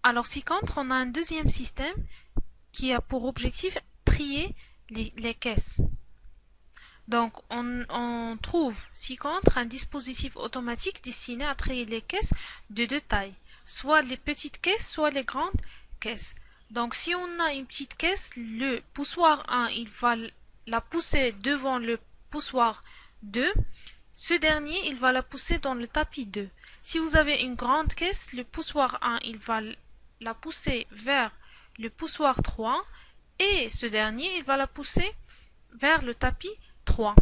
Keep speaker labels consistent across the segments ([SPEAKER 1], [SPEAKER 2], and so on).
[SPEAKER 1] Alors, ci-contre, on a un deuxième système qui a pour objectif trier les caisses. Donc, on trouve ci-contre un dispositif automatique destiné à trier les caisses de deux tailles, soit les petites caisses, soit les grandes caisses. Donc, si on a une petite caisse, le poussoir 1, il va la pousser devant le poussoir 2. Ce dernier, il va la pousser dans le tapis 2. Si vous avez une grande caisse, le poussoir 1, il va la pousser vers le poussoir 3 et ce dernier, il va la pousser vers le tapis 3.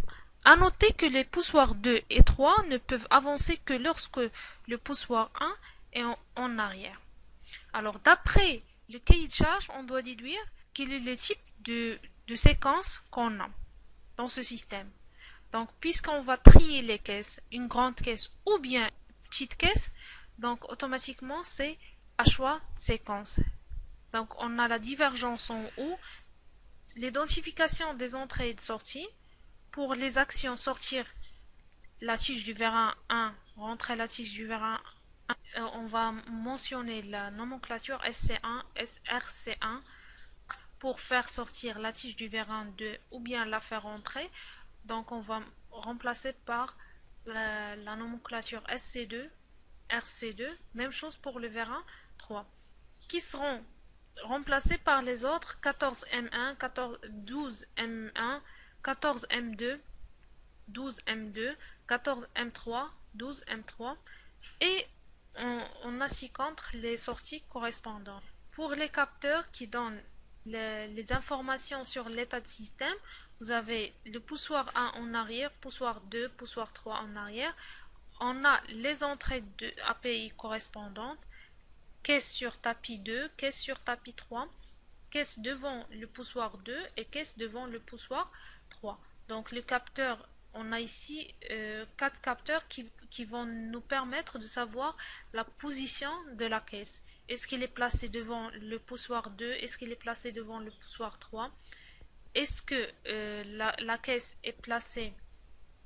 [SPEAKER 1] À noter que les poussoirs 2 et 3 ne peuvent avancer que lorsque le poussoir 1 est en arrière. Alors, d'après le cahier de charge, on doit déduire quel est le type de séquence qu'on a dans ce système. Donc, puisqu'on va trier les caisses, une grande caisse ou bien une petite caisse, donc automatiquement, c'est à choix de séquence. Donc, on a la divergence en haut, l'identification des entrées et de sorties. Pour les actions sortir la tige du vérin 1, rentrer la tige du vérin 1, on va mentionner la nomenclature SC1, SRC1 pour faire sortir la tige du vérin 2 ou bien la faire rentrer. Donc on va remplacer par la nomenclature SC2, RC2, même chose pour le vérin 3, qui seront remplacés par les autres 14M1, 12M1, 14M2, 12M2, 14M3, 12M3 et on a ci-contre les sorties correspondantes. Pour les capteurs qui donnent les informations sur l'état de système, vous avez le poussoir 1 en arrière, poussoir 2, poussoir 3 en arrière. On a les entrées de API correspondantes, caisse sur tapis 2, caisse sur tapis 3, caisse devant le poussoir 2 et caisse devant le poussoir 3. Donc le capteur, on a ici 4 capteurs qui vont nous permettre de savoir la position de la caisse. Est-ce qu'il est placé devant le poussoir 2? Est-ce qu'il est placé devant le poussoir 3? Est-ce que la caisse est placée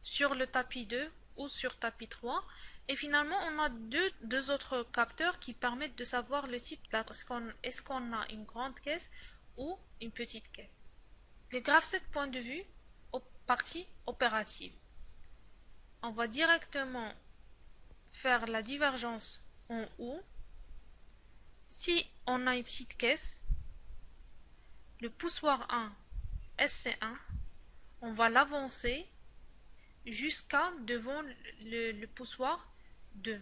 [SPEAKER 1] sur le tapis 2 ou sur tapis 3? Et finalement, on a deux autres capteurs qui permettent de savoir le type. Est-ce qu'on a une grande caisse ou une petite caisse? Le graphe 7 point de vue, partie opérative. On va directement faire la divergence en haut. Si on a une petite caisse, le poussoir 1, SC1, on va l'avancer jusqu'à devant le poussoir 2.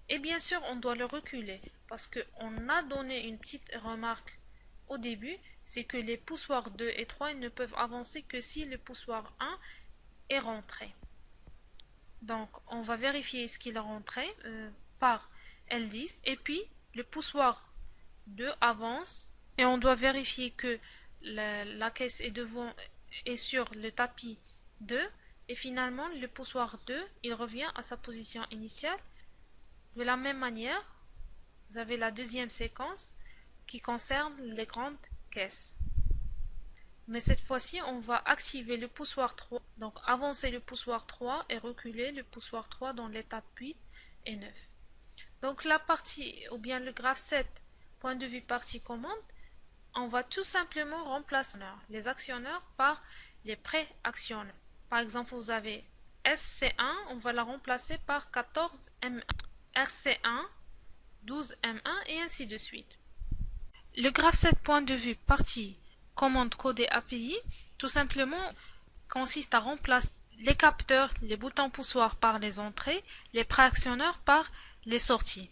[SPEAKER 1] Et bien sûr, on doit le reculer parce qu'on a donné une petite remarque au début, c'est que les poussoirs 2 et 3 ne peuvent avancer que si le poussoir 1 est rentré. Donc, on va vérifier ce qu'il est rentré par L10 et puis le poussoir 2 avance et on doit vérifier que la caisse est sur le tapis 2 et finalement le poussoir 2 il revient à sa position initiale. De la même manière, vous avez la deuxième séquence qui concerne les grandes caisses. Mais cette fois-ci, on va activer le poussoir 3, donc avancer le poussoir 3 et reculer le poussoir 3 dans l'étape 8 et 9. Donc la partie, ou bien le graphe 7, point de vue partie commande, on va tout simplement remplacer les actionneurs par les pré-actionneurs. Par exemple, vous avez SC1, on va la remplacer par 14M1, RC1, 12M1 et ainsi de suite. Le graphe 7 point de vue partie commande codée API, tout simplement consiste à remplacer les capteurs, les boutons poussoirs par les entrées, les préactionneurs par les sorties.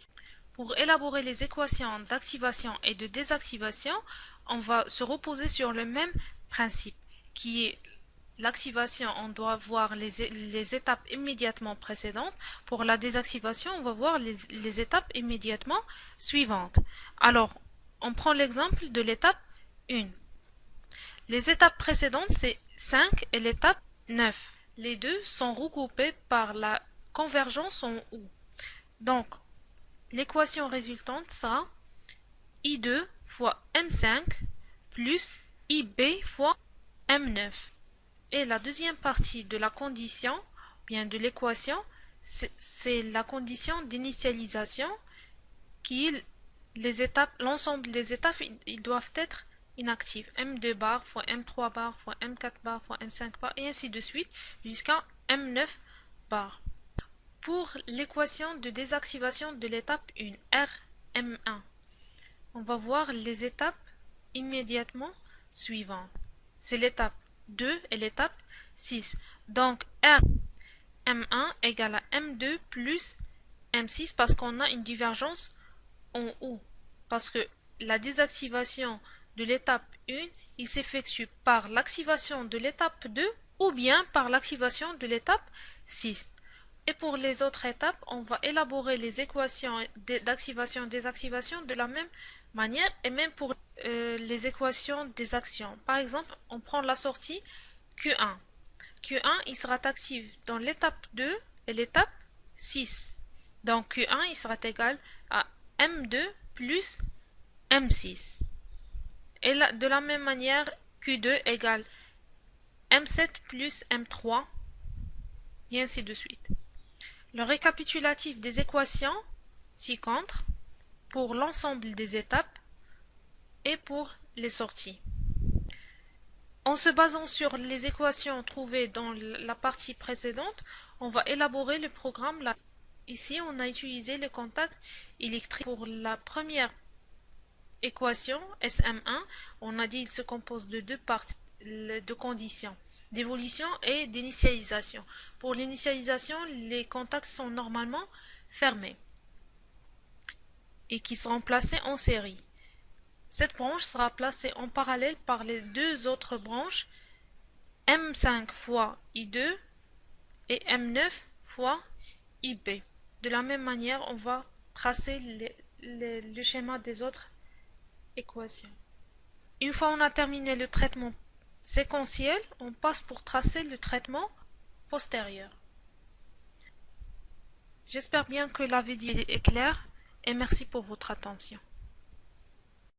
[SPEAKER 1] Pour élaborer les équations d'activation et de désactivation, on va se reposer sur le même principe, qui est l'activation, on doit voir les étapes immédiatement précédentes. Pour la désactivation, on va voir les étapes immédiatement suivantes. Alors, on prend l'exemple de l'étape 1. Les étapes précédentes, c'est 5 et l'étape 9. Les deux sont regroupés par la convergence en U. Donc, l'équation résultante sera I2 fois M5 plus IB fois M9. Et la deuxième partie de la condition, bien de l'équation, c'est la condition d'initialisation qui est l'ensemble des étapes, ils doivent être inactifs. M2 bar fois M3 bar fois M4 bar fois M5 bar et ainsi de suite jusqu'à M9 bar. Pour l'équation de désactivation de l'étape 1, RM1, on va voir les étapes immédiatement suivantes. C'est l'étape 2 et l'étape 6. Donc RM1 égale à M2 plus M6 parce qu'on a une divergence en haut. Parce que la désactivation de l'étape 1, il s'effectue par l'activation de l'étape 2 ou bien par l'activation de l'étape 6. Et pour les autres étapes, on va élaborer les équations d'activation-désactivation de la même manière et même pour les équations des actions. Par exemple, on prend la sortie Q1. Q1, il sera actif dans l'étape 2 et l'étape 6. Donc Q1, il sera égal à M2 plus M6. Et là, de la même manière, Q2 égale M7 plus M3, et ainsi de suite. Le récapitulatif des équations ci-contre pour l'ensemble des étapes et pour les sorties. En se basant sur les équations trouvées dans la partie précédente, on va élaborer le programme là. Ici, on a utilisé le contact électrique pour la première équation, SM1. On a dit qu'il se compose de deux parties, de conditions, d'évolution et d'initialisation. Pour l'initialisation, les contacts sont normalement fermés et qui seront placés en série. Cette branche sera placée en parallèle par les deux autres branches M5 fois I2 et M9 fois IB. De la même manière, on va tracer le schéma des autres équations. Une fois on a terminé le traitement séquentiel, on passe pour tracer le traitement postérieur. J'espère bien que la vidéo est claire et merci pour votre attention.